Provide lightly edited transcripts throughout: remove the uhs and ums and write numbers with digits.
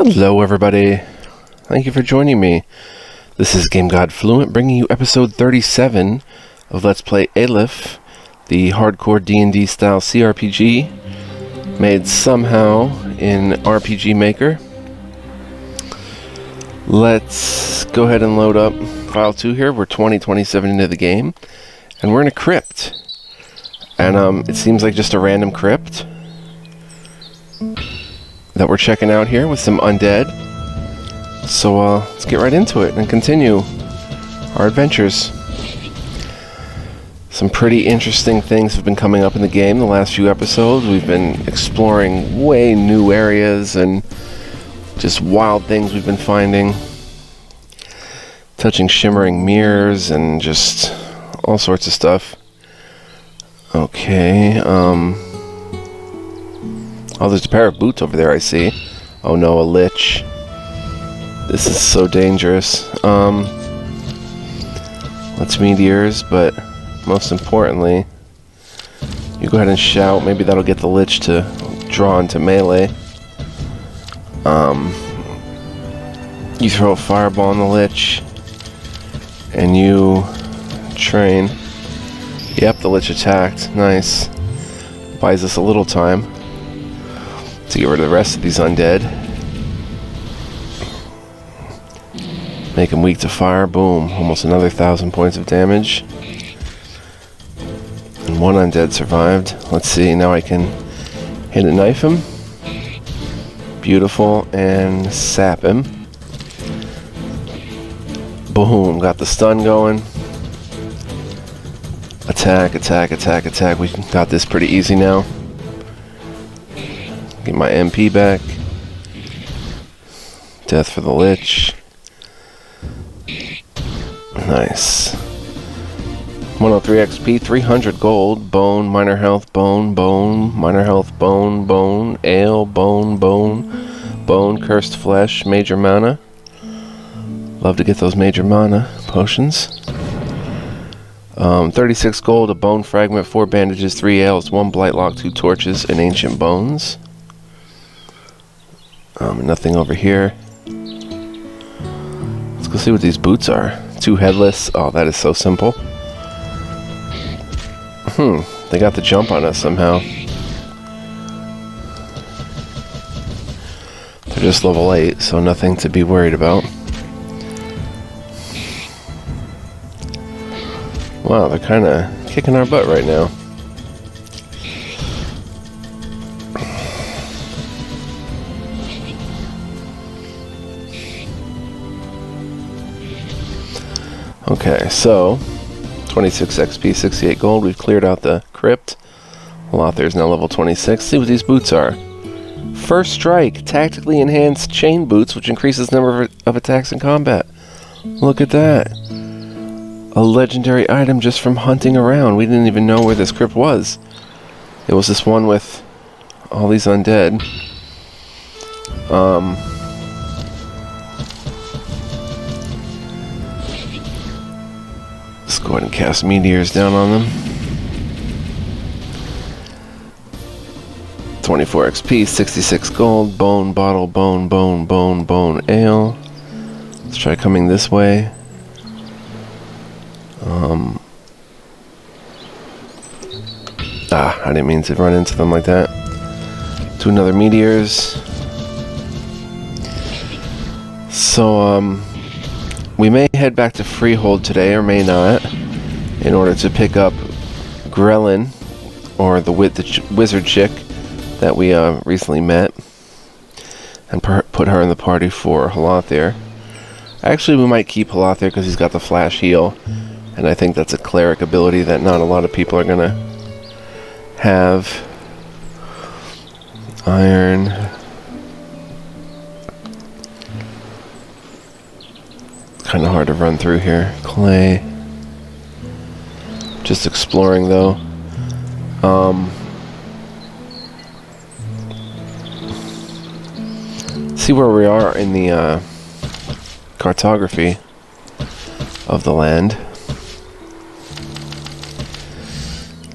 Hello everybody, thank you for joining me. This is Game God Fluent bringing you episode 37 of Let's Play Aleph, the hardcore D&D style CRPG made somehow in RPGMaker. Let's go ahead and load up file 2 here. We're 27 into the game and we're in a crypt, and it seems like just a random crypt that we're checking out here with some undead. So let's get right into it and continue our adventures. Some pretty interesting things have been coming up in the game the last few episodes. We've been exploring way new areas and just wild things we've been finding. Touching shimmering mirrors and just all sorts of stuff. Okay, oh, there's a pair of boots over there, I see. Oh no, a lich. This is so dangerous. Let's meteors, but most importantly, you go ahead and shout. Maybe that'll get the lich to draw into melee. You throw a fireball on the lich, and you train. Yep, the lich attacked. Nice. Buys us a little time to get rid of the rest of these undead. Make them weak to fire. Boom. Almost another 1,000 points of damage. And one undead survived. Let's see. Now I can hit and knife him. Beautiful. And sap him. Boom. Got the stun going. Attack, attack, attack, attack. We got this pretty easy now. Get my MP back. Death for the lich. Nice. 103 XP, 300 gold, bone, minor health, bone, bone, minor health, bone, bone, ale, bone, bone, bone, cursed flesh, major mana. Love to get those major mana potions. 36 gold, a bone fragment, 4 bandages, 3 ales, 1 blight lock, 2 torches, and ancient bones. Nothing over here. Let's go see what these boots are. 2 headless. Oh, that is so simple. They got the jump on us somehow. They're just level 8, so nothing to be worried about. Wow, they're kind of kicking our butt right now. Okay, so 26 XP, 68 gold. We've cleared out the crypt. Lothair's now level 26. See what these boots are. First Strike, tactically enhanced chain boots, which increases the number of attacks in combat. Look at that. A legendary item just from hunting around. We didn't even know where this crypt was. It was this one with all these undead. Let's go ahead and cast meteors down on them. 24 XP, 66 gold, bone, bottle, bone, bone, bone, bone, ale. Let's try coming this way. I didn't mean to run into them like that. Do another meteors. So, we may head back to Freehold today, or may not, in order to pick up Grellin, or the wizard chick that we recently met, and put her in the party for Halothair. Actually, we might keep Halothair because he's got the flash heal, and I think that's a cleric ability that not a lot of people are gonna have. Iron. Kind of hard to run through here. Clay. Just exploring though. See where we are in the cartography of the land.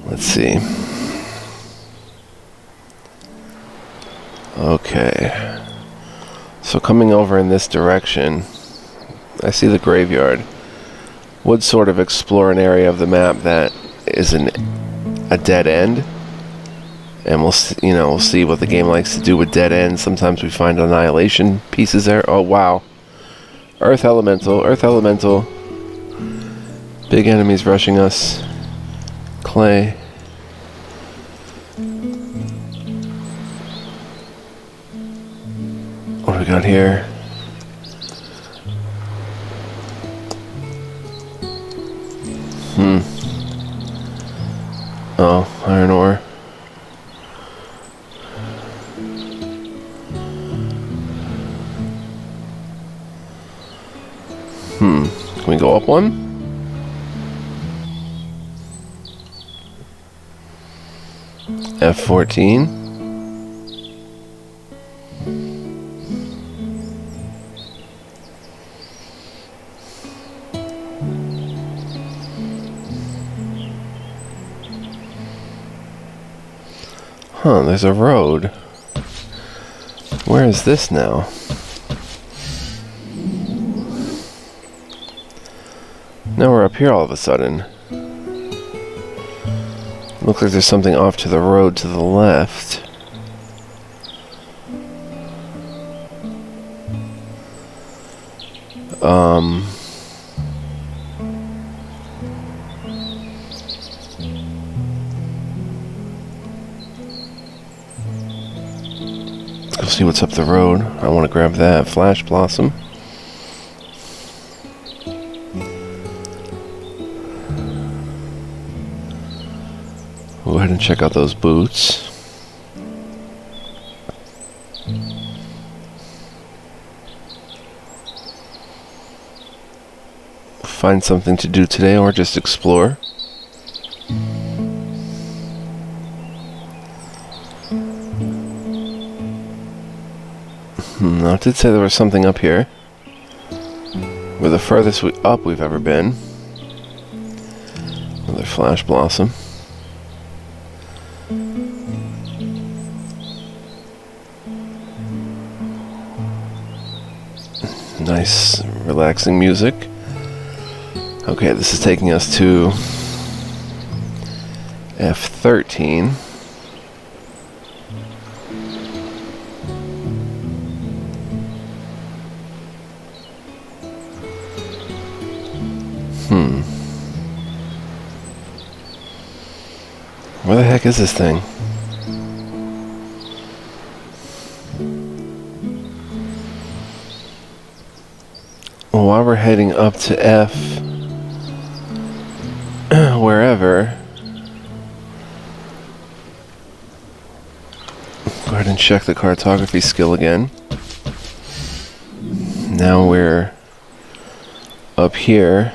Let's see. Okay. So So coming over in this direction, I see the graveyard. Would sort of explore an area of the map that is a dead end. And we'll see what the game likes to do with dead ends. Sometimes we find annihilation pieces there. Oh, wow. Earth Elemental. Earth Elemental. Big enemies rushing us. Clay. What do we got here? Oh, iron ore. Can we go up one? F14. Huh, there's a road. Where is this now? Now we're up here all of a sudden. Looks like there's something off to the road to the left. Let's go see what's up the road. I want to grab that Flash Blossom. Go ahead and check out those boots. Find something to do today or just explore. No, it did say there was something up here. We're the furthest up we've ever been. Another Flash Blossom. Nice, relaxing music. Okay, this is taking us to F13. Where the heck is this thing? Well, while we're heading up to F, wherever, go ahead and check the cartography skill again. Now we're up here,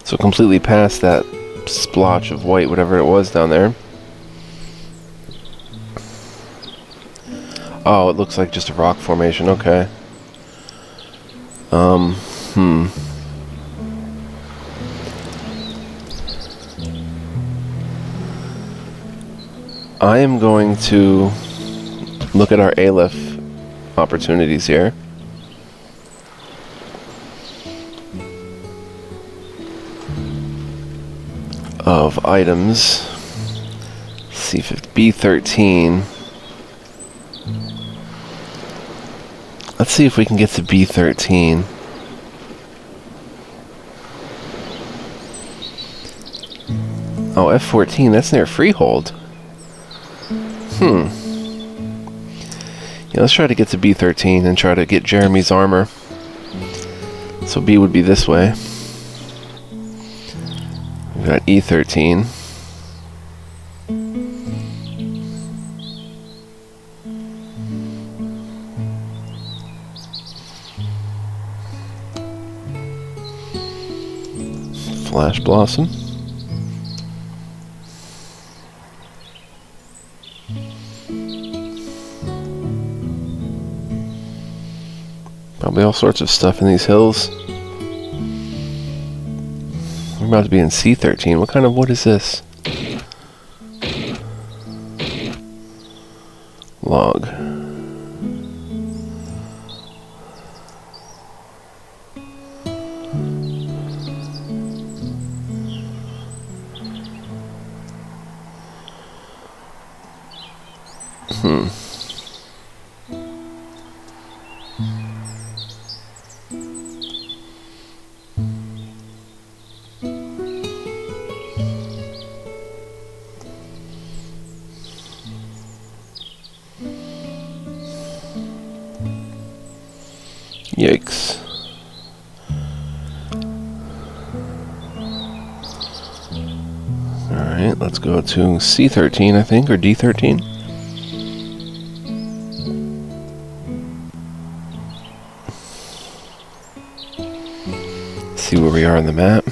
so completely past that splotch of white, whatever it was down there. Oh, it looks like just a rock formation, okay. I am going to look at our Aleph opportunities here. Of items. See if it's B13. Let's see if we can get to B13. Oh, F14, that's near Freehold. Yeah, let's try to get to B13 and try to get Jeremy's armor. So B would be this way. We've got E13. Flash Blossom. Probably all sorts of stuff in these hills. We're about to be in C13. What kind of wood is this? Log. Yikes. Alright, let's go to C13, I think, or D13. See where we are on the map.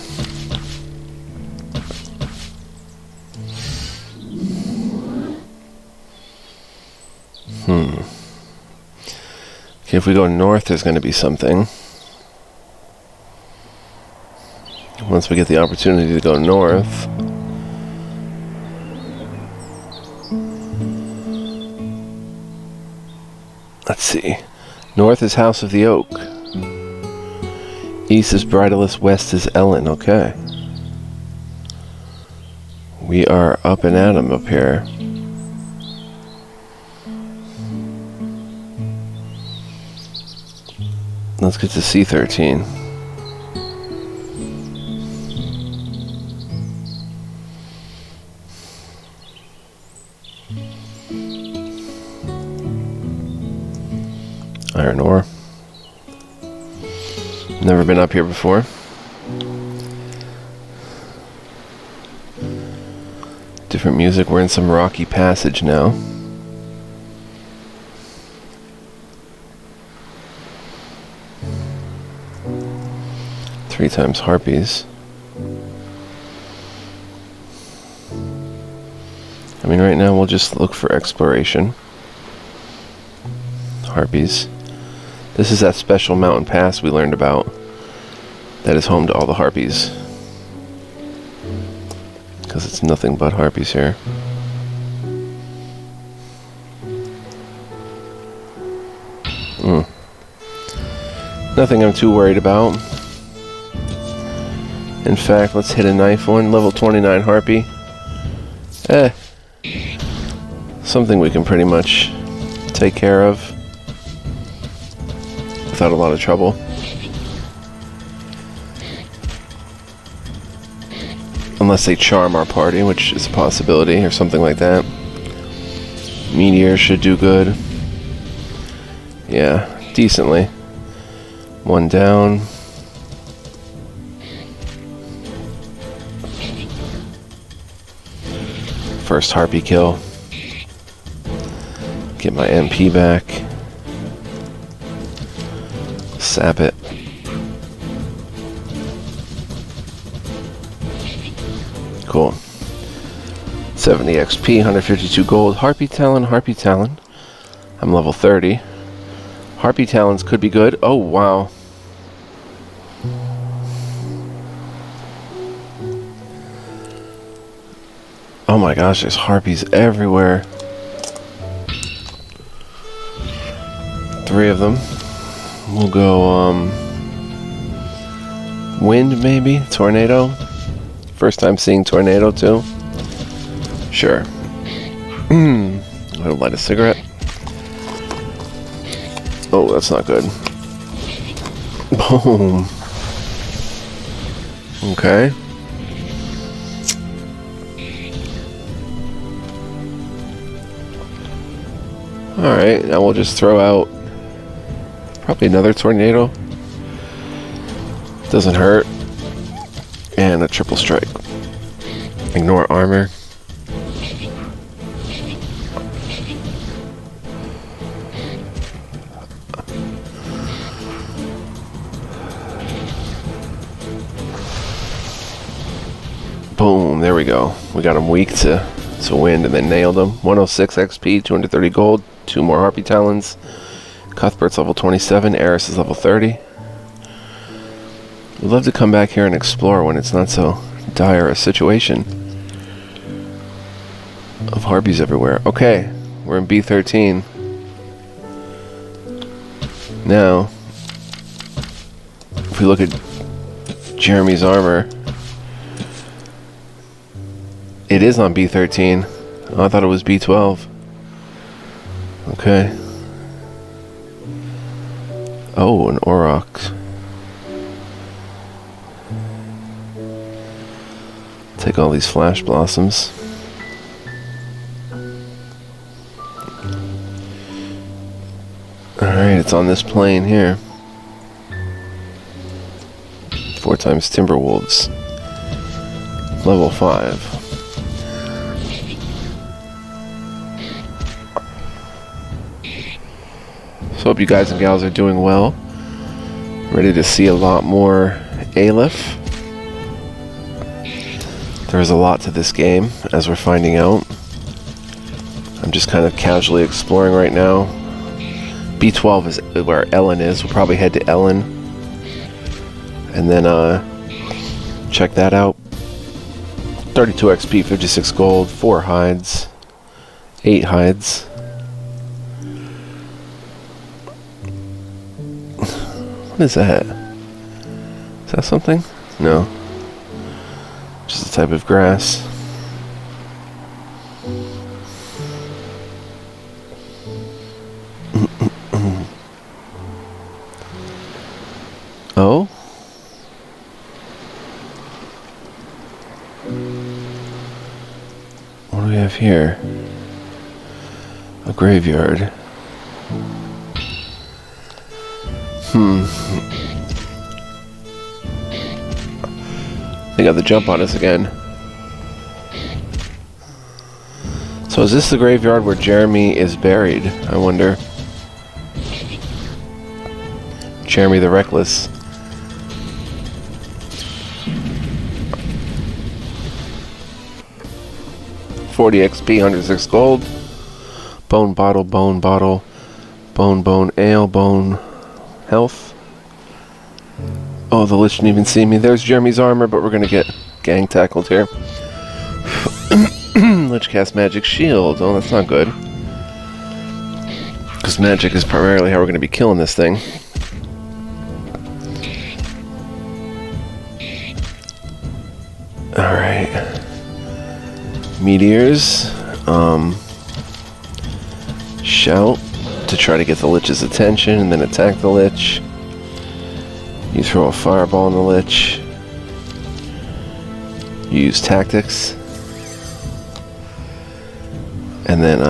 Okay, if we go north, there's going to be something. Once we get the opportunity to go north. Let's see. North is House of the Oak. East is Bridalist, west is Ellen. Okay. We are up and at 'em up here. Let's get to C13. Iron ore. Never been up here before. Different music. We're in some rocky passage now. Three times harpies. I mean, right now we'll just look for exploration. Harpies. This is that special mountain pass we learned about that is home to all the harpies. Because it's nothing but harpies here. Nothing I'm too worried about. In fact, let's hit a knife one. Level 29 harpy. Something we can pretty much take care of without a lot of trouble. Unless they charm our party, which is a possibility, or something like that. Meteor should do good. Yeah, decently. One down. First harpy kill. Get my MP back. Sap it. Cool. 70 XP, 152 gold. Harpy Talon, Harpy Talon. I'm level 30. Harpy Talons could be good. Oh, wow. Oh my gosh, there's harpies everywhere. 3 of them. We'll go, wind maybe? Tornado? First time seeing tornado too? Sure. I'll light a cigarette. Oh, that's not good. Boom. Okay. Alright, now we'll just throw out probably another tornado. Doesn't hurt. And a triple strike. Ignore armor. Boom, there we go. We got him weak to wind and then nailed him. 106 XP, 230 gold, 2 more Harpy Talons. Cuthbert's level 27, Eris is level 30. We'd love to come back here and explore when it's not so dire a situation of harpies everywhere. Okay, we're in B13. Now, if we look at Jeremy's armor, it is on B13. Oh, I thought it was B12. Okay. Oh, an Aurochs. Take all these flash blossoms. Alright, it's on this plane here. times Timberwolves. Level 5. So hope you guys and gals are doing well. Ready to see a lot more Aleph. There's a lot to this game, as we're finding out. I'm just kind of casually exploring right now. B12 is where Ellen is. We'll probably head to Ellen. And then check that out. 32 XP, 56 gold, 4 hides, 8 hides. What is that? Is that something? No. Just a type of grass. Oh? What do we have here? A graveyard. They got the jump on us again. So is this the graveyard where Jeremy is buried? I wonder. Jeremy the Reckless. $40 XP, 106 gold. Bone bottle, bone bottle. Bone ale, bone health. Oh, the lich didn't even see me. There's Jeremy's armor, but we're gonna get gang tackled here. Lich cast magic shield. Oh, that's not good. Because magic is primarily how we're gonna be killing this thing. Alright. Meteors. Shout to try to get the lich's attention and then attack the lich. You throw a fireball on the lich. You use tactics. And then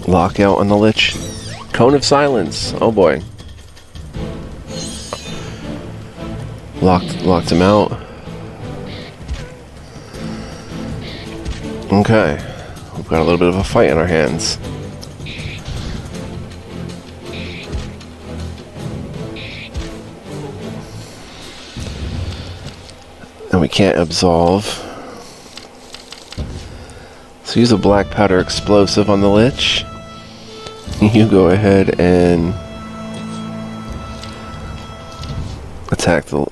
lockout on the lich. Cone of silence. Oh boy. Locked him out. Okay. We've got a little bit of a fight in our hands. And we can't absolve. So use a black powder explosive on the lich. You go ahead and attack the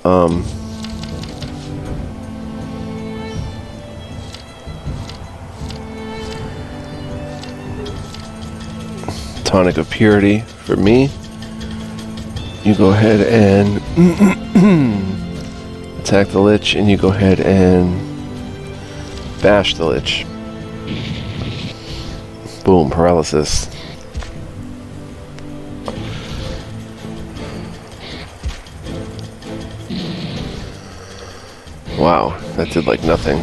tonic of purity for me. You go ahead and attack the lich, and you go ahead and bash the lich. Boom, paralysis. Wow, that did like nothing.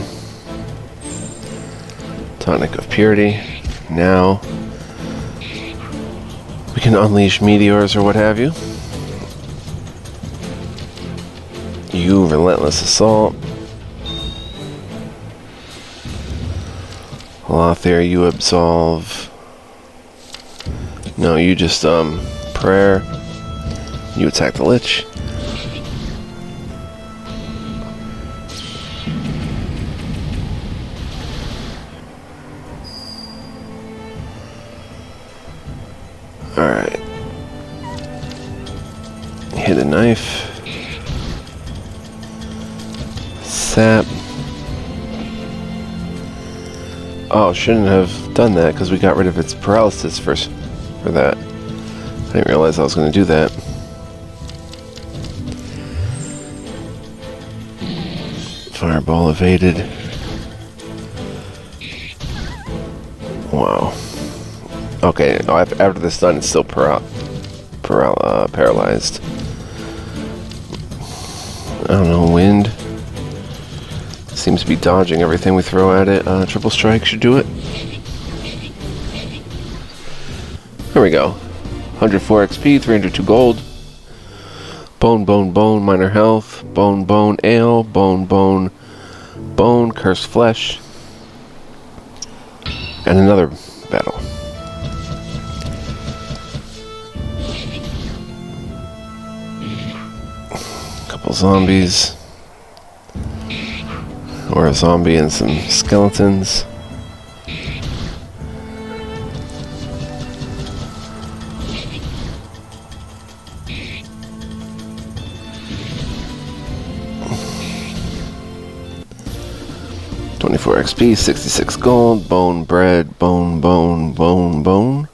Tonic of purity. Now we can unleash meteors or what have you. You relentless assault. Lothair, you absolve. No, you just prayer. You attack the lich. Alright. Hit a knife. Sap. Oh, shouldn't have done that because we got rid of its paralysis first for that. I didn't realize I was going to do that. Fireball evaded. Wow. Okay, after this done, it's still paralyzed. I don't know, wind. Seems to be dodging everything we throw at it. Triple strike should do it. There we go. 104 XP, 302 gold. Bone, bone, bone, minor health. Bone, bone, ale. Bone, bone, bone, cursed flesh. And another battle. Couple zombies. Or a zombie and some skeletons. $24 XP, 66 gold, bone, bread, bone, bone, bone, bone.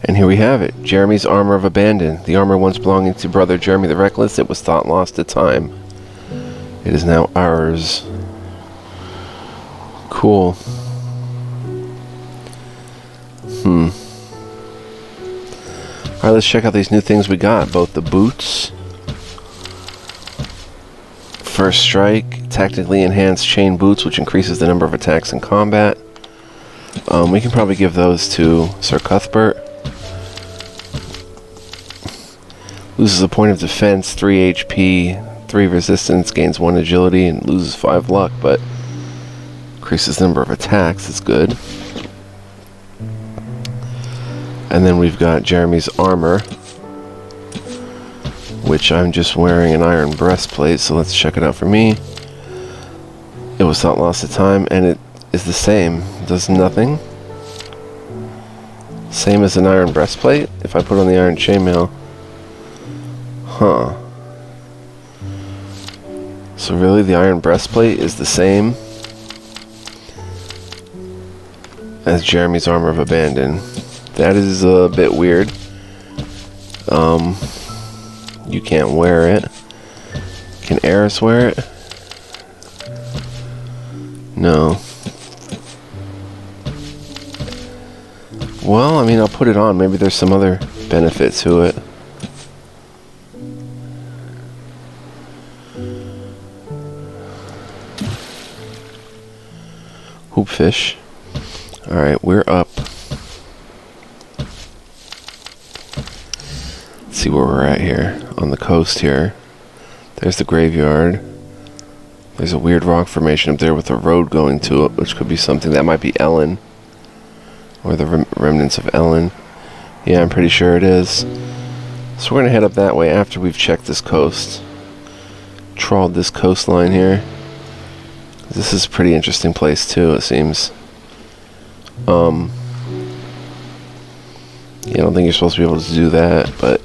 And here we have it. Jeremy's Armor of Abandon. The armor once belonging to brother Jeremy the Reckless, it was thought lost to time. It is now ours. Cool. Alright, let's check out these new things we got. Both the boots. First Strike, tactically enhanced chain boots, which increases the number of attacks in combat. We can probably give those to Sir Cuthbert. Loses a point of defense, 3 HP, 3 resistance, gains 1 agility, and loses 5 luck, but increases the number of attacks. It's good. And then we've got Jeremy's armor, which I'm just wearing an iron breastplate, so let's check it out for me. It was thought lost to time, and it is the same. It does nothing. Same as an iron breastplate. If I put on the iron chainmail. Huh. So really the iron breastplate is the same as Jeremy's Armor of Abandon. That is a bit weird. You can't wear it. Can Eris wear it? No. Well, I mean, I'll put it on. Maybe there's some other benefit to it. Hoopfish. Alright, we're up. Let's see where we're at here. On the coast here. There's the graveyard. There's a weird rock formation up there with a road going to it, which could be something. That might be Ellen. Or the remnants of Ellen. Yeah, I'm pretty sure it is. So we're going to head up that way after we've checked this coast. Trawled this coastline here. This is a pretty interesting place too, it seems. Yeah, I don't think you're supposed to be able to do that, but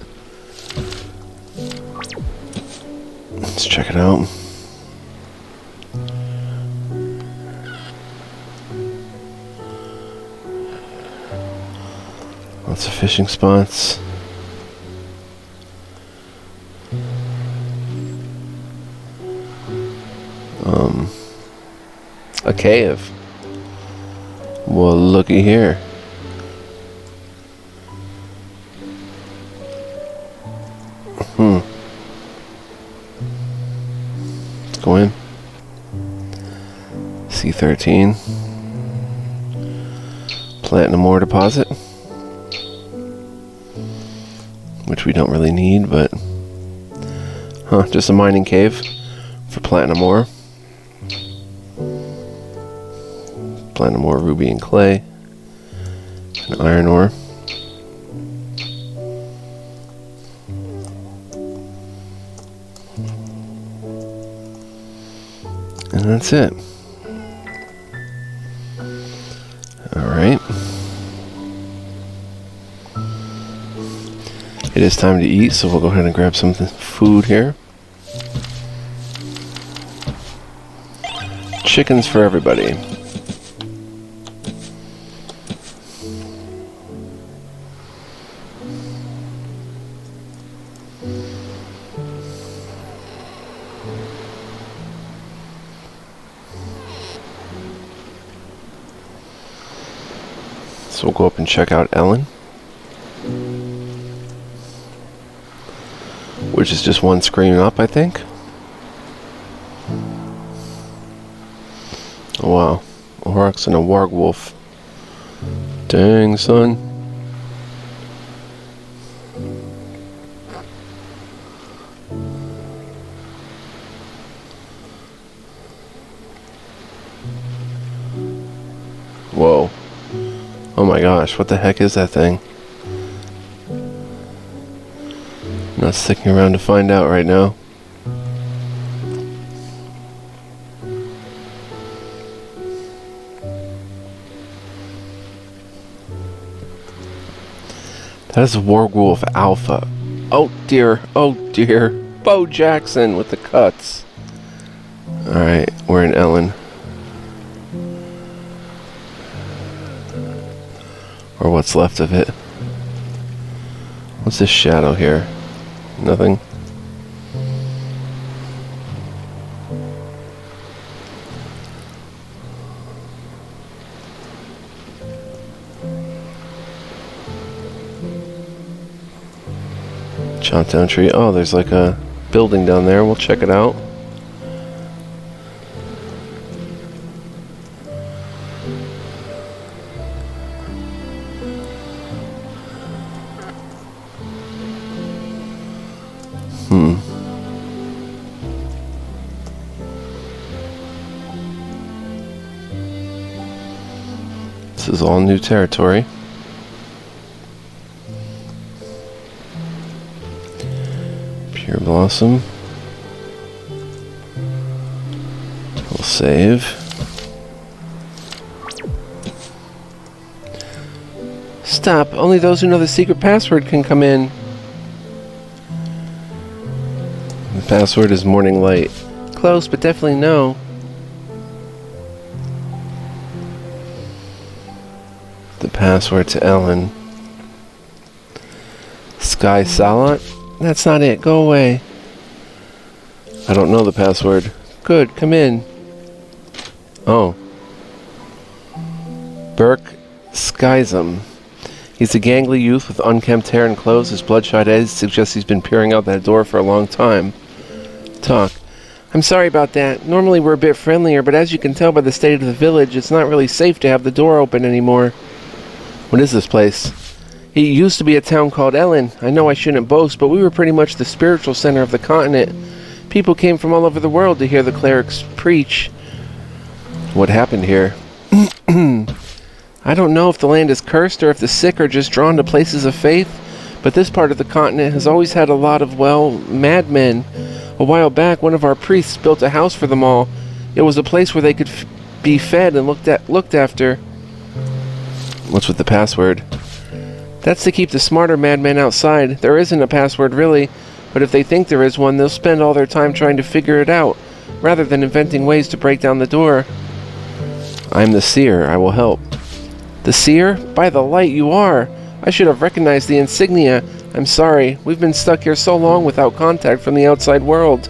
let's check it out. Lots of fishing spots. A cave. Well, looky here. Let's go in. C13. Platinum ore deposit. Which we don't really need, but just a mining cave for platinum ore. Platinum ore, ruby, and clay. And iron ore. And that's it. Alright. It is time to eat, so we'll go ahead and grab some food here. Chickens for everybody. So we'll go up and check out Ellen, which is just one screen up, I think. Oh wow, a Horrocks and a Wargwolf. Dang, son. Oh my gosh, what the heck is that thing? I'm not sticking around to find out right now. That is Warwolf Alpha. Oh dear, Bo Jackson with the cuts. Alright, we're in Ellen. Or what's left of it. What's this shadow here? Nothing. Chop down tree. Oh, there's like a building down there. We'll check it out. This is all new territory. Pure Blossom. We'll save. Stop! Only those who know the secret password can come in. The password is morning light. Close, but definitely no. The password to Ellen. Sky Salat? That's not it. Go away. I don't know the password. Good, come in. Oh. Burke Skysum. He's a gangly youth with unkempt hair and clothes. His bloodshot eyes suggest he's been peering out that door for a long time. Talk. I'm sorry about that. Normally we're a bit friendlier, but as you can tell by the state of the village, it's not really safe to have the door open anymore. What is this place? It used to be a town called Ellen. I know I shouldn't boast, but we were pretty much the spiritual center of the continent. People came from all over the world to hear the clerics preach. What happened here? I don't know if the land is cursed or if the sick are just drawn to places of faith, but this part of the continent has always had a lot of, well, madmen. A while back, one of our priests built a house for them all. It was a place where they could be fed and looked after. What's with the password? That's to keep the smarter madmen outside. There isn't a password really, but if they think there is one, they'll spend all their time trying to figure it out, rather than inventing ways to break down the door. I'm the seer. I will help. The seer? By the light, you are! I should have recognized the insignia. I'm sorry. We've been stuck here so long without contact from the outside world.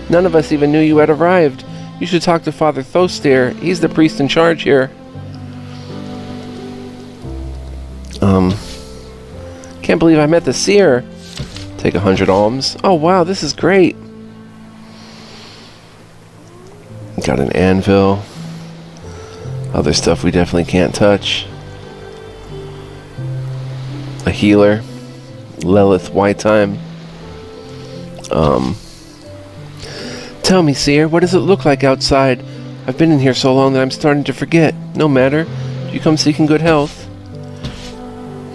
None of us even knew you had arrived. You should talk to Father Thostir. He's the priest in charge here. Can't believe I met the seer. Take 100 alms. Oh wow, this is great. Got an anvil. Other stuff we definitely can't touch. A healer. Lilith White Time. Tell me, seer, what does it look like outside? I've been in here so long that I'm starting to forget. No matter. Do you come seeking good health?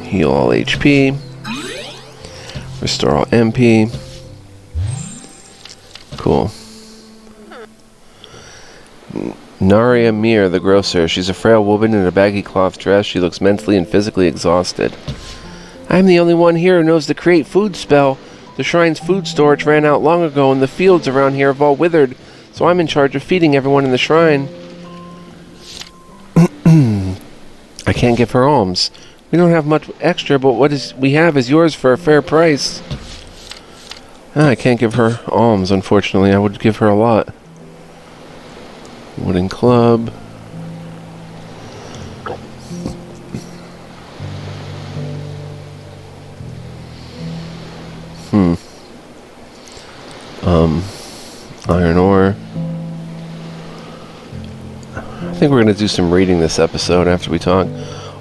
Heal all HP. Restore all MP. Cool. Naria Mir, the grocer. She's a frail woman in a baggy cloth dress. She looks mentally and physically exhausted. I'm the only one here who knows the create food spell. The shrine's food storage ran out long ago, and the fields around here have all withered, so I'm in charge of feeding everyone in the shrine. I can't give her alms. We don't have much extra, but we have is yours for a fair price. I can't give her alms, unfortunately. I would give her a lot. Wooden club. Iron ore. I think we're going to do some reading this episode after we talk.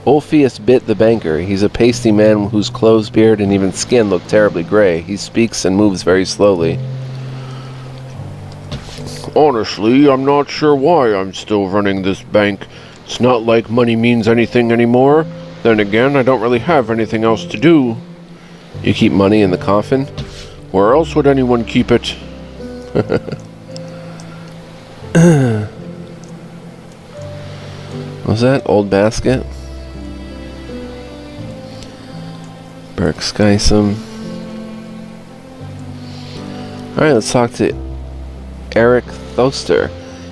Ulfius Bit the banker. He's a pasty man whose clothes, beard, and even skin look terribly gray. He speaks and moves very slowly. Honestly, I'm not sure why I'm still running this bank. It's not like money means anything anymore. Then again, I don't really have anything else to do. You keep money in the coffin? Where else would anyone keep it? Was that old basket? Burke Skysum. Alright, let's talk to Eric Thoster.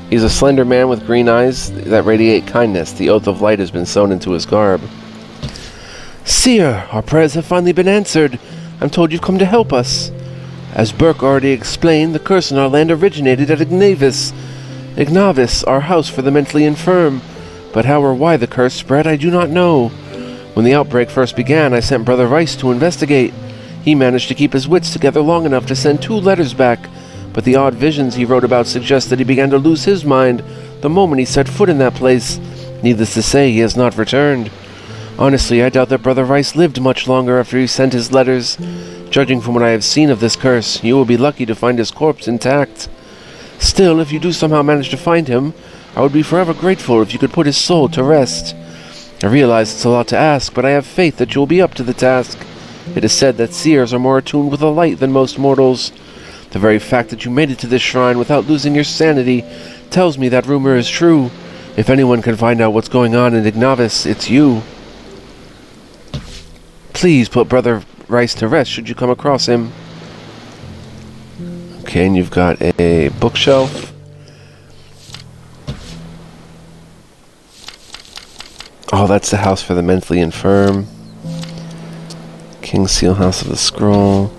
He's a slender man with green eyes that radiate kindness. The oath of light has been sewn into his garb. Seer, our prayers have finally been answered. I'm told you've come to help us. As Burke already explained, the curse in our land originated at Ignavis, our house for the mentally infirm. But how or why the curse spread, I do not know. When the outbreak first began, I sent Brother Rice to investigate. He managed to keep his wits together long enough to send 2 letters back, but the odd visions he wrote about suggest that he began to lose his mind the moment he set foot in that place. Needless to say, he has not returned. Honestly, I doubt that Brother Rice lived much longer after he sent his letters. Judging from what I have seen of this curse, you will be lucky to find his corpse intact. Still, if you do somehow manage to find him, I would be forever grateful if you could put his soul to rest. I realize it's a lot to ask, but I have faith that you will be up to the task. It is said that seers are more attuned with the light than most mortals. The very fact that you made it to this shrine without losing your sanity tells me that rumor is true. If anyone can find out what's going on in Ignavis, it's you. Please put Brother Rice to rest should you come across him. Okay, and you've got a bookshelf. Oh, that's the house for the mentally infirm. King's Seal, House of the Scroll.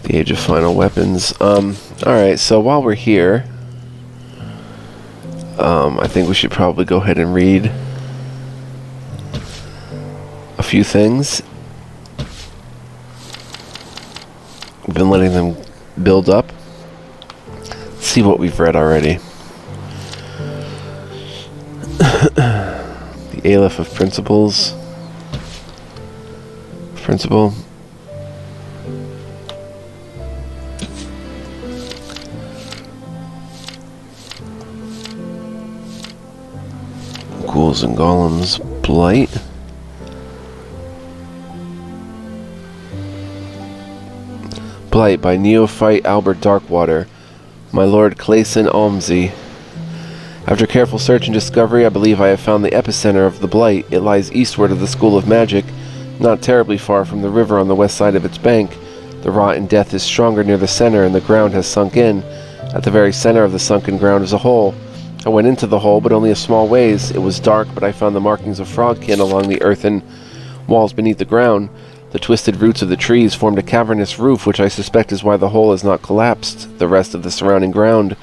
The Age of Final Weapons. Alright, so while we're here, I think we should probably go ahead and read a few things. We've been letting them build up. Let's see what we've read already. The Aleph of Principles. Principle. Ghouls and Golems. Blight. Blight by Neophyte Albert Darkwater. My Lord Clayson Almsey. After careful search and discovery, I believe I have found the epicenter of the Blight. It lies eastward of the School of Magic, not terribly far from the river on the west side of its bank. The rot and death is stronger near the center, and the ground has sunk in. At the very center of the sunken ground is a hole. I went into the hole, but only a small ways. It was dark, but I found the markings of frogkin along the earthen walls beneath the ground. The twisted roots of the trees formed a cavernous roof, which I suspect is why the hole has not collapsed the rest of the surrounding ground.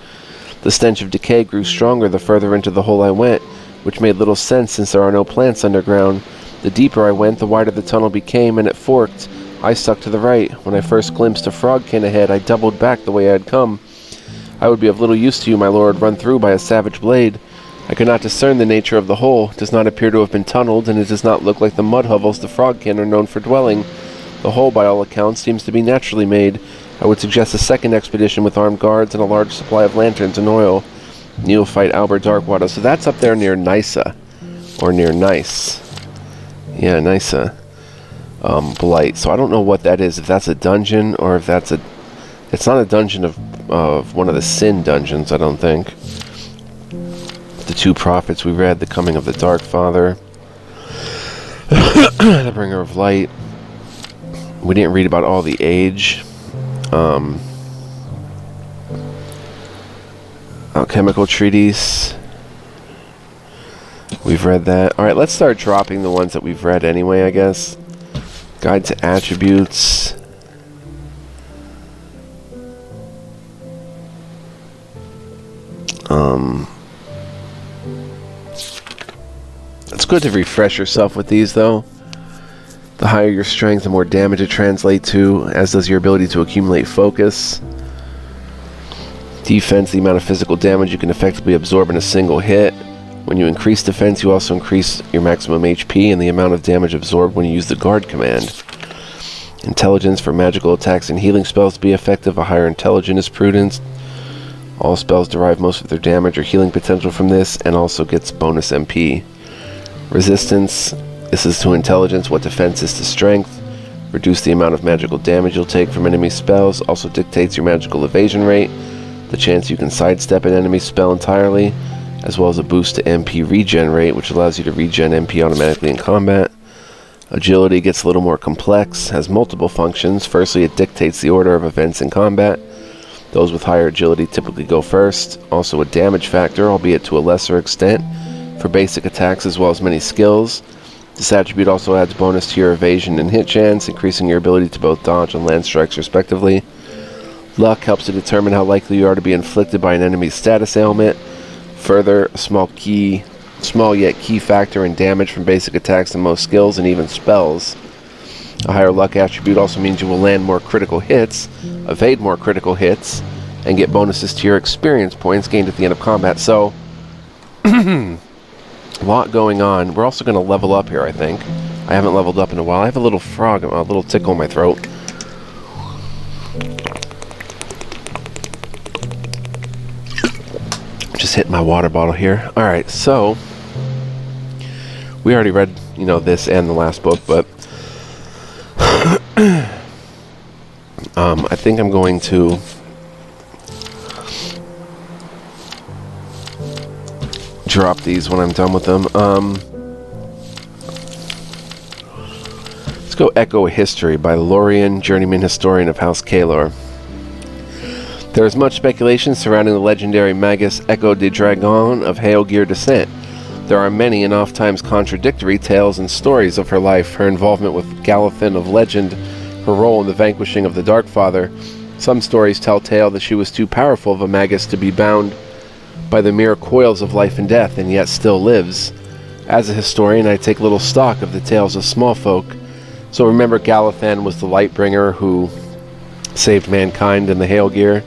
The stench of decay grew stronger the further into the hole I went, which made little sense since there are no plants underground. The deeper I went, the wider the tunnel became, and it forked. I stuck to the right. When I first glimpsed a frogkin ahead, I doubled back the way I had come. I would be of little use to you, my lord, run through by a savage blade. I could not discern the nature of the hole. It does not appear to have been tunneled, and it does not look like the mud hovels the frogkin are known for dwelling. The hole, by all accounts, seems to be naturally made. I would suggest a second expedition with armed guards and a large supply of lanterns and oil. Neophyte Albert Darkwater. So that's up there near Nysa. Or near Nice. Yeah, Nysa. Blight. So I don't know what that is. If that's a dungeon or if that's a... It's not a dungeon of one of the Sin dungeons, I don't think. The 2 prophets we read. The Coming of the Dark Father. The Bringer of Light. We didn't read about all the age. Alchemical Treatise. We've read that. Alright, let's start dropping the ones that we've read anyway, I guess. Guide to Attributes. It's good to refresh yourself with these, though. The higher your strength, the more damage it translates to, as does your ability to accumulate focus. Defense, the amount of physical damage you can effectively absorb in a single hit. When you increase defense, you also increase your maximum HP and the amount of damage absorbed when you use the guard command. Intelligence, for magical attacks and healing spells to be effective, a higher intelligence is prudence. All spells derive most of their damage or healing potential from this, and also gets bonus MP. Resistance, this is to intelligence what defense is to strength. Reduce the amount of magical damage you'll take from enemy spells. Also dictates your magical evasion rate, the chance you can sidestep an enemy spell entirely, as well as a boost to MP regen rate, which allows you to regen MP automatically in combat. Agility gets a little more complex, has multiple functions. Firstly, it dictates the order of events in combat. Those with higher agility typically go first. Also a damage factor, albeit to a lesser extent, for basic attacks as well as many skills. This attribute also adds bonus to your evasion and hit chance, increasing your ability to both dodge and land strikes respectively. Luck helps to determine how likely you are to be inflicted by an enemy's status ailment. Further, a small yet key factor in damage from basic attacks and most skills and even spells. A higher luck attribute also means you will land more critical hits, evade more critical hits, and get bonuses to your experience points gained at the end of combat. So, a lot going on. We're also going to level up here, I think. I haven't leveled up in a while. I have a little frog, a little tickle in my throat. Just hit my water bottle here. Alright, so we already read, this and the last book, but I think I'm going to drop these when I'm done with them. Let's go Echo History by Lorien, journeyman historian of House Kaelor. There is much speculation surrounding the legendary magus Echo de Dragon of Hailgear descent. There are many and oft-times contradictory tales and stories of her life, her involvement with Galathan of legend, her role in the vanquishing of the Darkfather. Some stories tell tale that she was too powerful of a magus to be bound by the mere coils of life and death, and yet still lives. As a historian, I take little stock of the tales of small folk. So remember, Galathan was the Lightbringer who saved mankind in the Hailgear.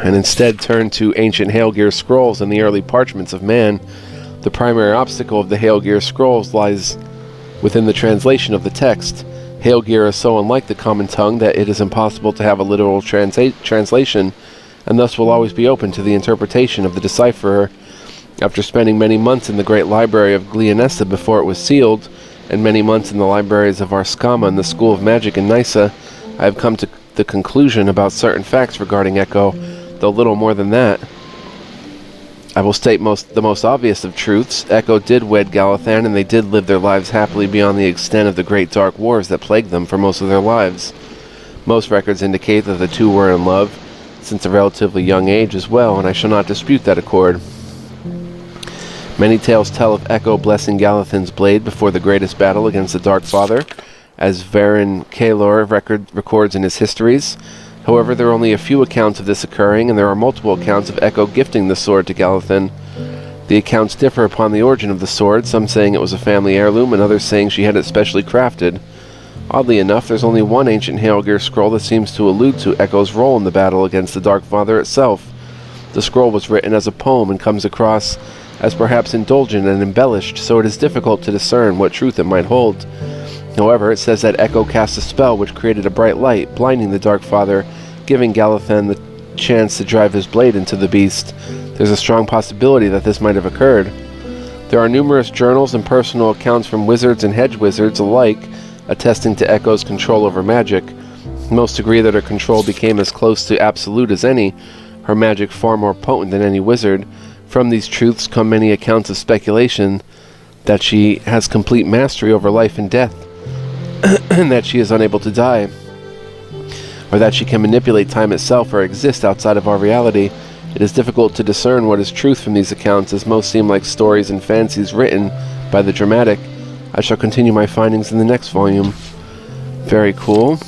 And instead turned to ancient Hailgear scrolls and the early parchments of man. The primary obstacle of the Hailgear scrolls lies within the translation of the text. Hailgear is so unlike the common tongue that it is impossible to have a literal translation, and thus will always be open to the interpretation of the decipherer. After spending many months in the great library of Glianessa before it was sealed, and many months in the libraries of Arskama and the School of Magic in Nysa, I have come to the conclusion about certain facts regarding Echo, though little more than that. I will state the most obvious of truths. Echo did wed Galathan, and they did live their lives happily beyond the extent of the great dark wars that plagued them for most of their lives. Most records indicate that the two were in love since a relatively young age as well, and I shall not dispute that accord. Many tales tell of Echo blessing Galathan's blade before the greatest battle against the Darkfather, as Varin Kaelor records in his histories. However, there are only a few accounts of this occurring, and there are multiple accounts of Echo gifting the sword to Galathan. The accounts differ upon the origin of the sword, some saying it was a family heirloom, and others saying she had it specially crafted. Oddly enough, there's only one ancient Hailgear scroll that seems to allude to Echo's role in the battle against the Darkfather itself. The scroll was written as a poem and comes across as perhaps indulgent and embellished, so it is difficult to discern what truth it might hold. However, it says that Echo cast a spell which created a bright light, blinding the Darkfather, giving Galathan the chance to drive his blade into the beast. There's a strong possibility that this might have occurred. There are numerous journals and personal accounts from wizards and hedge wizards alike attesting to Echo's control over magic. Most agree that her control became as close to absolute as any, her magic far more potent than any wizard. From these truths come many accounts of speculation that she has complete mastery over life and death, and that she is unable to die, or that she can manipulate time itself or exist outside of our reality. It is difficult to discern what is truth from these accounts, as most seem like stories and fancies written by the dramatic. I shall continue my findings in the next volume. Very cool.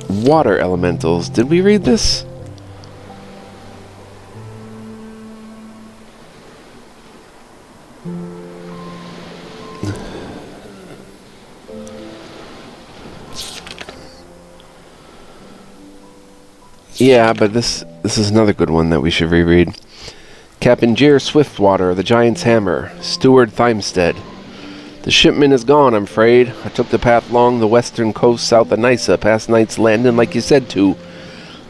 Water elementals. Did we read this? Yeah, but this is another good one that we should reread. Captain Jeer Swiftwater, the Giant's Hammer, Steward Thymstead. The shipment is gone, I'm afraid. I took the path along the western coast south of Nysa, past Knight's Landing like you said to.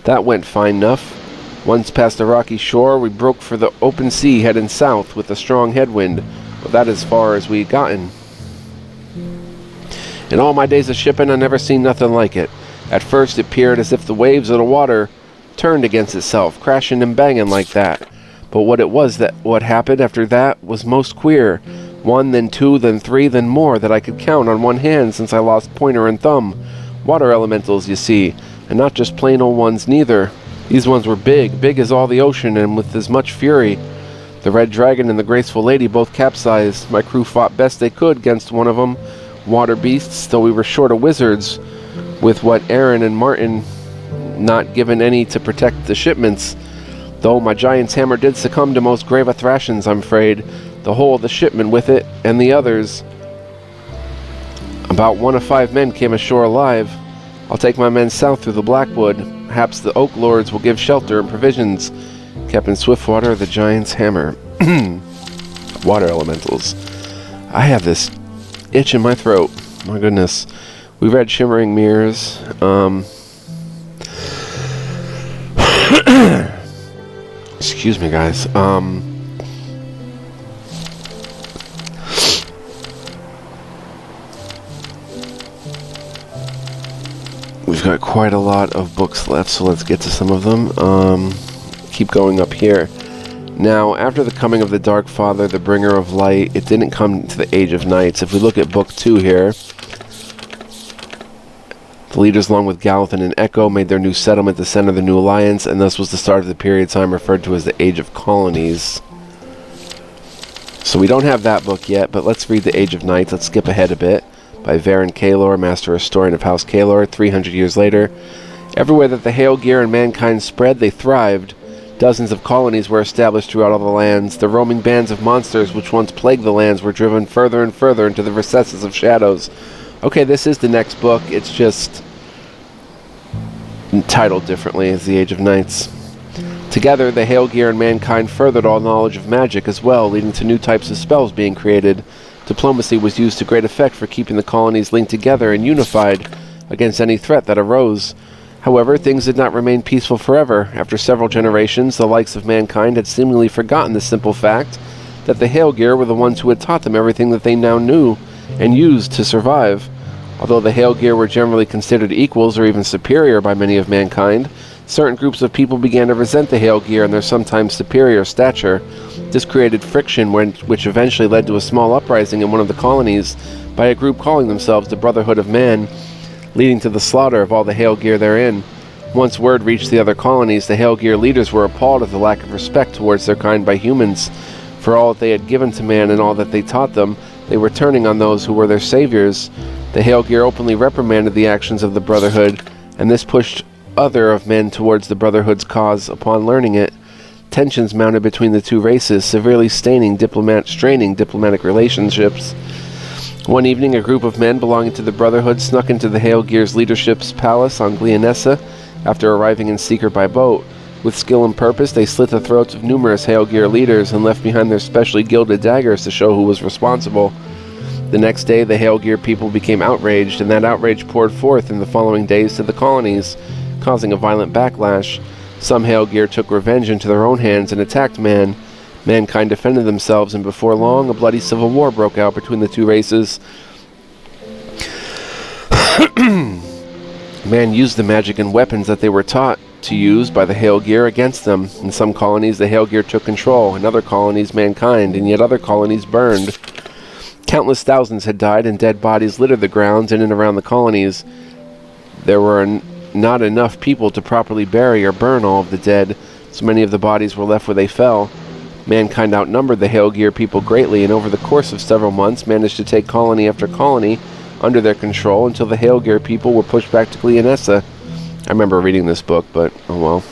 That went fine enough. Once past the rocky shore, we broke for the open sea heading south with a strong headwind. But that as far as we gotten. In all my days of shipping, I never seen nothing like it. At first, it appeared as if the waves of the water turned against itself, crashing and banging like that. But what happened after that was most queer. One, then two, then three, then more that I could count on one hand since I lost pointer and thumb. Water elementals, you see, and not just plain old ones neither. These ones were big as all the ocean, and with as much fury. The Red Dragon and the Graceful Lady both capsized. My crew fought best they could against one of them. Water beasts, though we were short of wizards, with what Aaron and Martin not given any to protect the shipments. Though my giant's hammer did succumb to most grave of thrashings, I'm afraid. The whole of the shipment with it, and the others. About 1 of 5 men came ashore alive. I'll take my men south through the Blackwood. Perhaps the Oak Lords will give shelter and provisions. Captain Swiftwater, the giant's hammer. Water elementals. I have this itch in my throat. My goodness. We read Shimmering Mirrors. Excuse me, guys. We've got quite a lot of books left, so let's get to some of them. Keep going up here. Now, after the coming of the Dark Father, the bringer of light, it didn't come to the Age of Knights. If we look at Book 2 here, the leaders, along with Galathan and Echo, made their new settlement the center of the new alliance, and thus was the start of the period of time referred to as the Age of Colonies. So we don't have that book yet, but let's read the Age of Knights. Let's skip ahead a bit. By Varen Kalor, Master Historian of House Kalor, 300 years later. Everywhere that the Hail Gear and mankind spread, they thrived. Dozens of colonies were established throughout all the lands. The roaming bands of monsters which once plagued the lands were driven further and further into the recesses of shadows. Okay, this is the next book. It's just titled differently as the Age of Knights. Together, the Hail Gear and mankind furthered all knowledge of magic as well, leading to new types of spells being created. Diplomacy was used to great effect for keeping the colonies linked together and unified against any threat that arose. However, things did not remain peaceful forever. After several generations, the likes of mankind had seemingly forgotten the simple fact that the Hail Gear were the ones who had taught them everything that they now knew and used to survive. Although the Hail Gear were generally considered equals or even superior by many of mankind, certain groups of people began to resent the Hail Gear and their sometimes superior stature. This created friction which eventually led to a small uprising in one of the colonies by a group calling themselves the Brotherhood of Man, leading to the slaughter of all the Hail Gear therein. Once word reached the other colonies, the Hail Gear leaders were appalled at the lack of respect towards their kind by humans. For all that they had given to man and all that they taught them, they were turning on those who were their saviors. The Hail Gear openly reprimanded the actions of the Brotherhood, and this pushed other of men towards the Brotherhood's cause upon learning it. Tensions mounted between the two races, severely straining diplomatic relationships. One evening, a group of men belonging to the Brotherhood snuck into the Hail Gear's leadership's palace on Glianessa after arriving in secret by boat. With skill and purpose, they slit the throats of numerous Hail Gear leaders and left behind their specially gilded daggers to show who was responsible. The next day, the Hail Gear people became outraged, and that outrage poured forth in the following days to the colonies, causing a violent backlash. Some Hail Gear took revenge into their own hands and attacked man. Mankind defended themselves, and before long, a bloody civil war broke out between the two races. Man used the magic and weapons that they were taught to use by the Hail Gear against them. In some colonies, the Hail Gear took control. In other colonies, mankind, and yet other colonies burned. Countless thousands had died, and dead bodies littered the grounds in and around the colonies. There were not enough people to properly bury or burn all of the dead, so many of the bodies were left where they fell. Mankind outnumbered the Hail Gear people greatly, and over the course of several months managed to take colony after colony under their control until the Hail Gear people were pushed back to Glianessa. I remember reading this book, but oh well.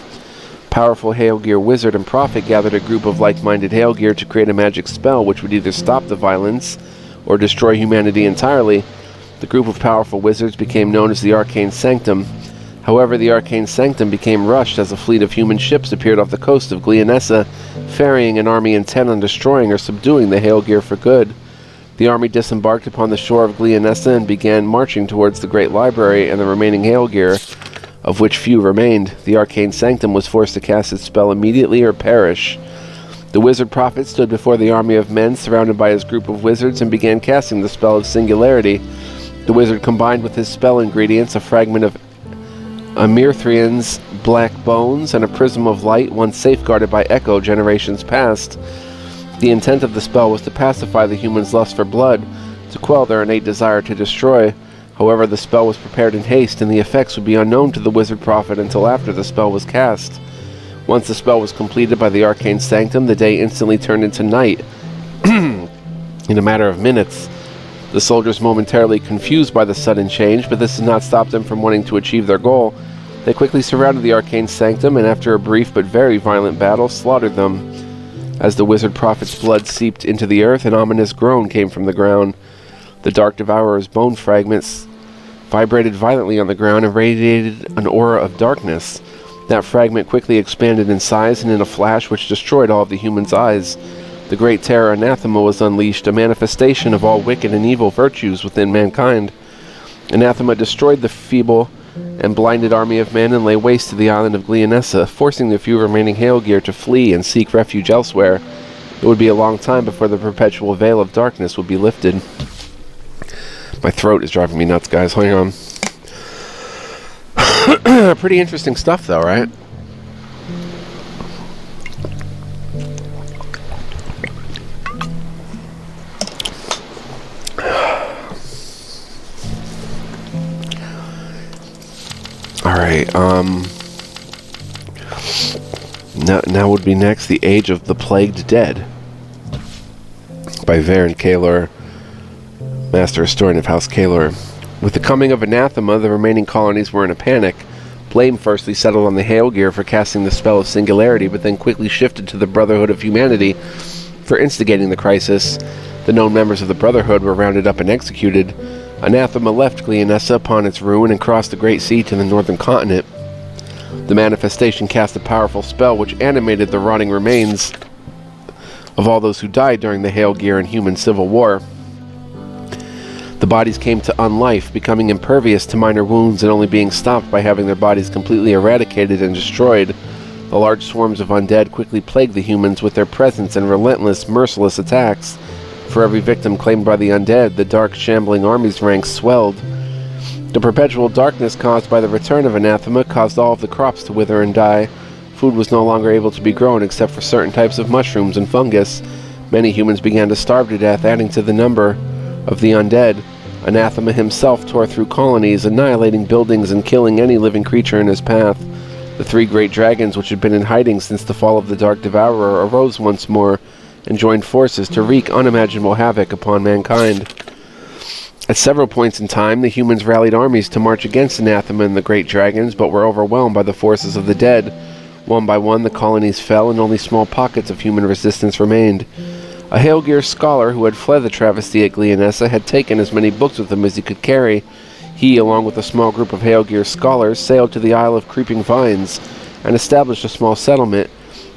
Powerful Hail Gear wizard and prophet gathered a group of like-minded Hail Gear to create a magic spell which would either stop the violence or destroy humanity entirely. The group of powerful wizards became known as the Arcane Sanctum. However, the Arcane Sanctum became rushed as a fleet of human ships appeared off the coast of Glianessa, ferrying an army intent on destroying or subduing the Hail Gear for good. The army disembarked upon the shore of Glianessa and began marching towards the Great Library and the remaining Hail Gear. of which few remained. The arcane sanctum was forced to cast its spell immediately or perish. The wizard prophet stood before the army of men surrounded by his group of wizards and began casting the spell of singularity. The wizard combined with his spell ingredients a fragment of Amirthrian's black bones and a prism of light once safeguarded by Echo generations past. The intent of the spell was to pacify the human's lust for blood, to quell their innate desire to destroy. However, the spell was prepared in haste, and the effects would be unknown to the wizard prophet until after the spell was cast. Once the spell was completed by the arcane sanctum, the day instantly turned into night. In a matter of minutes, the soldiers momentarily confused by the sudden change, but this did not stop them from wanting to achieve their goal. They quickly surrounded the arcane sanctum, and after a brief but very violent battle, slaughtered them. As the wizard prophet's blood seeped into the earth, an ominous groan came from the ground. The dark devourer's bone fragments vibrated violently on the ground and radiated an aura of darkness. That fragment quickly expanded in size, and in a flash which destroyed all of the human's eyes, the great terror Anathema was unleashed, a manifestation of all wicked and evil virtues within mankind. Anathema destroyed the feeble and blinded army of men and lay waste to the island of Gleonessa, forcing the few remaining Hailgear to flee and seek refuge elsewhere. It would be a long time before the perpetual veil of darkness would be lifted. My throat is driving me nuts, guys. Hang on. Pretty interesting stuff, though, right? Alright, now would be next The Age of the Plagued Dead by Varen Kalar, Master Historian of House Kalar. With the coming of Anathema, the remaining colonies were in a panic. Blame firstly settled on the Hailgear for casting the spell of singularity, but then quickly shifted to the Brotherhood of Humanity for instigating the crisis. The known members of the Brotherhood were rounded up and executed. Anathema left Gleonessa upon its ruin and crossed the Great Sea to the northern continent. The manifestation cast a powerful spell which animated the rotting remains of all those who died during the Hailgear and human civil war. The bodies came to unlife, becoming impervious to minor wounds and only being stopped by having their bodies completely eradicated and destroyed. The large swarms of undead quickly plagued the humans with their presence and relentless, merciless attacks. For every victim claimed by the undead, the dark, shambling army's ranks swelled. The perpetual darkness caused by the return of Anathema caused all of the crops to wither and die. Food was no longer able to be grown except for certain types of mushrooms and fungus. Many humans began to starve to death, adding to the number of the undead. Anathema himself tore through colonies, annihilating buildings and killing any living creature in his path. The three great dragons, which had been in hiding since the fall of the Dark Devourer, arose once more and joined forces to wreak unimaginable havoc upon mankind. At several points in time, the humans rallied armies to march against Anathema and the great dragons, but were overwhelmed by the forces of the dead. One by one, the colonies fell, and only small pockets of human resistance remained. A Hailgear scholar who had fled the travesty at Gleonessa had taken as many books with him as he could carry. He, along with a small group of Hailgear scholars, sailed to the Isle of Creeping Vines and established a small settlement.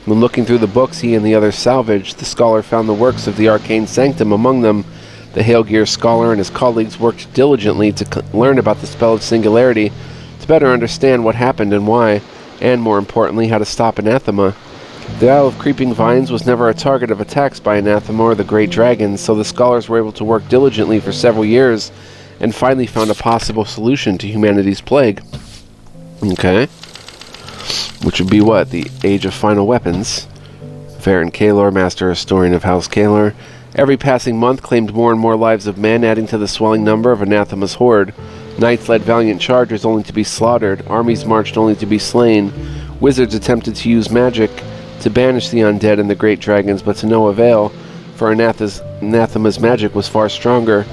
When looking through the books he and the others salvaged, the scholar found the works of the arcane sanctum among them. The Hailgear scholar and his colleagues worked diligently to learn about the spell of singularity, to better understand what happened and why, and more importantly, how to stop Anathema. The Isle of Creeping Vines was never a target of attacks by Anathema or the great dragons, so the scholars were able to work diligently for several years and finally found a possible solution to humanity's plague. Okay. Which would be what? The Age of Final Weapons. Varen Kalar, Master Historian of House Kalar. Every passing month claimed more and more lives of men, adding to the swelling number of Anathema's horde. Knights led valiant charges only to be slaughtered. Armies marched only to be slain. Wizards attempted to use magic to banish the undead and the great dragons, but to no avail, for Anathema's magic was far stronger.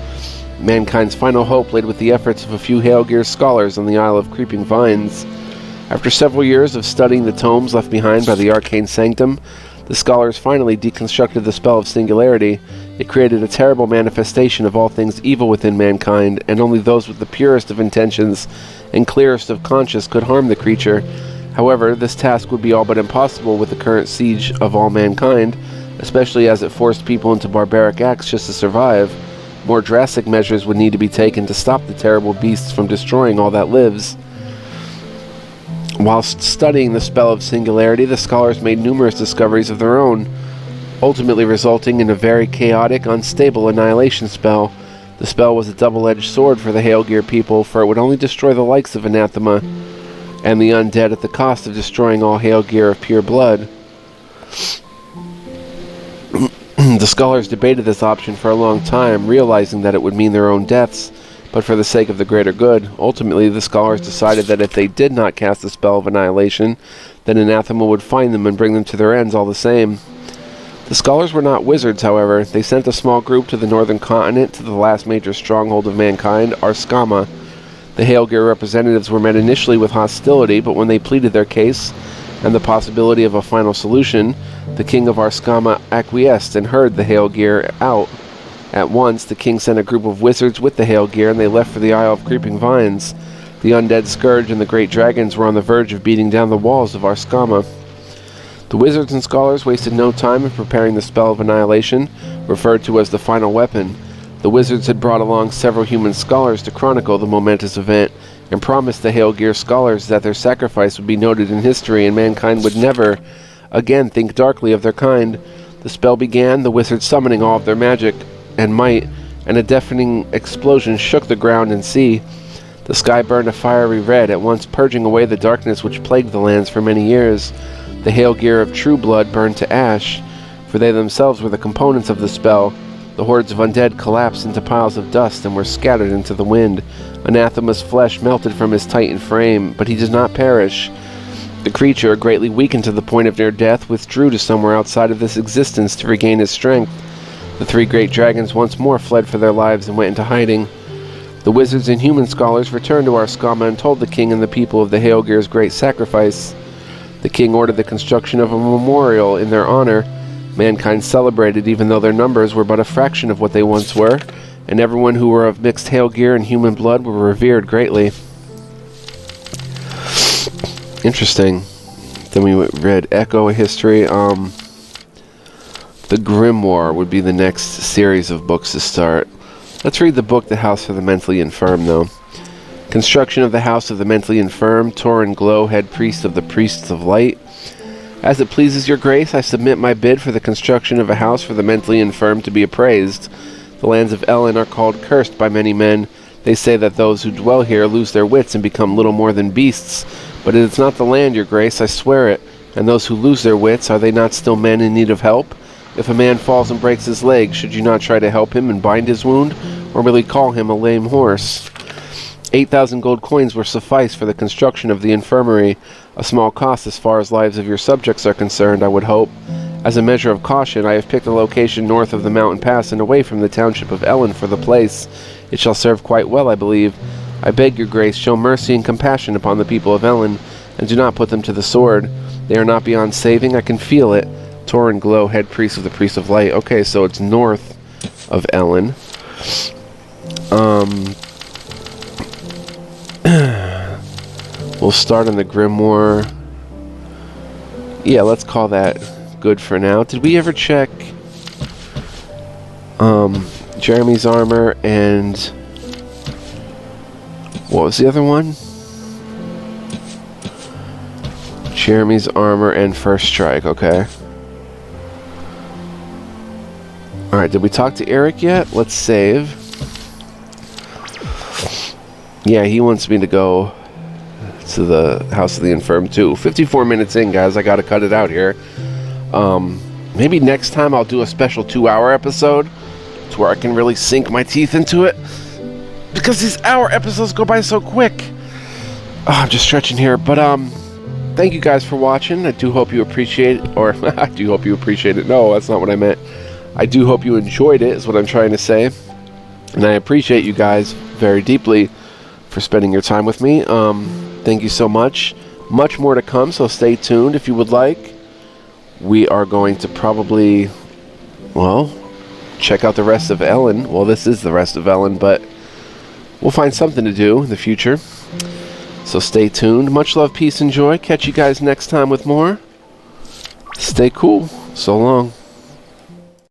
Mankind's final hope laid with the efforts of a few Hailgear scholars on the Isle of Creeping Vines. After several years of studying the tomes left behind by the Arcane Sanctum, the scholars finally deconstructed the spell of singularity. It created a terrible manifestation of all things evil within mankind, and only those with the purest of intentions and clearest of conscience could harm the creature. However, this task would be all but impossible with the current siege of all mankind, especially as it forced people into barbaric acts just to survive. More drastic measures would need to be taken to stop the terrible beasts from destroying all that lives. Whilst studying the spell of singularity, the scholars made numerous discoveries of their own, ultimately resulting in a very chaotic, unstable annihilation spell. The spell was a double-edged sword for the Hailgear people, for it would only destroy the likes of Anathema and the undead at the cost of destroying all Hailgear of pure blood. The scholars debated this option for a long time, realizing that it would mean their own deaths, but for the sake of the greater good. Ultimately, the scholars decided that if they did not cast the spell of annihilation, then Anathema would find them and bring them to their ends all the same. The scholars were not wizards, however. They sent a small group to the northern continent, to the last major stronghold of mankind, Arskama. The Hailgear representatives were met initially with hostility, but when they pleaded their case and the possibility of a final solution, the king of Arskama acquiesced and heard the Hailgear out. At once, the king sent a group of wizards with the Hailgear, and they left for the Isle of Creeping Vines. The undead Scourge and the great dragons were on the verge of beating down the walls of Arskama. The wizards and scholars wasted no time in preparing the spell of annihilation, referred to as the final weapon. The wizards had brought along several human scholars to chronicle the momentous event, and promised the Hailgear scholars that their sacrifice would be noted in history and mankind would never again think darkly of their kind. The spell began, the wizards summoning all of their magic and might, and a deafening explosion shook the ground and sea. The sky burned a fiery red, at once purging away the darkness which plagued the lands for many years. The Hailgear of true blood burned to ash, for they themselves were the components of the spell. The hordes of undead collapsed into piles of dust and were scattered into the wind. Anathema's flesh melted from his titan frame, but he did not perish. The creature, greatly weakened to the point of near death, withdrew to somewhere outside of this existence to regain his strength. The three great dragons once more fled for their lives and went into hiding. The wizards and human scholars returned to Arskama and told the king and the people of the Hailgear's great sacrifice. The king ordered the construction of a memorial in their honor. Mankind celebrated, even though their numbers were but a fraction of what they once were, and everyone who were of mixed Hailgear and human blood were revered greatly. Interesting. Then we read Echo History. The Grimoire would be the next series of books to start. Let's read the book The House for the Mentally Infirm, though. Construction of the House of the Mentally Infirm, Torin Glow, head priest of the Priests of Light. As it pleases your grace, I submit my bid for the construction of a house for the mentally infirm to be appraised. The lands of Ellen are called cursed by many men. They say that those who dwell here lose their wits and become little more than beasts. But it is not the land, your grace, I swear it. And those who lose their wits, are they not still men in need of help? If a man falls and breaks his leg, should you not try to help him and bind his wound, or merely call him a lame horse? 8,000 gold coins will suffice for the construction of the infirmary, a small cost as far as lives of your subjects are concerned, I would hope. As a measure of caution, I have picked a location north of the mountain pass and away from the township of Ellen for the place. It shall serve quite well, I believe. I beg your grace, show mercy and compassion upon the people of Ellen, and do not put them to the sword. They are not beyond saving, I can feel it. Torin Glow, head priest of the Priest of Light. Okay, so it's north of Ellen. We'll start on the Grimoire. Yeah, let's call that good for now. Did we ever check Jeremy's armor and what was the other one? Jeremy's armor and first strike, okay. Alright, did we talk to Eric yet? Let's save. Yeah, he wants me to go to the House of the Infirm too. 54 minutes in, guys. I gotta cut it out here. Maybe next time I'll do a special 2-hour episode to where I can really sink my teeth into it, because these hour episodes go by so quick. I'm just stretching here, but thank you guys for watching. I do hope you appreciate it, or I do hope you appreciate it. No, that's not what I meant. I do hope you enjoyed it, is what I'm trying to say. And I appreciate you guys very deeply for spending your time with me. Thank you so much. Much more to come, so stay tuned if you would like. We are going to probably, well, check out the rest of Ellen. Well, this is the rest of Ellen, but we'll find something to do in the future. So stay tuned. Much love, peace, and joy. Catch you guys next time with more. Stay cool. So long.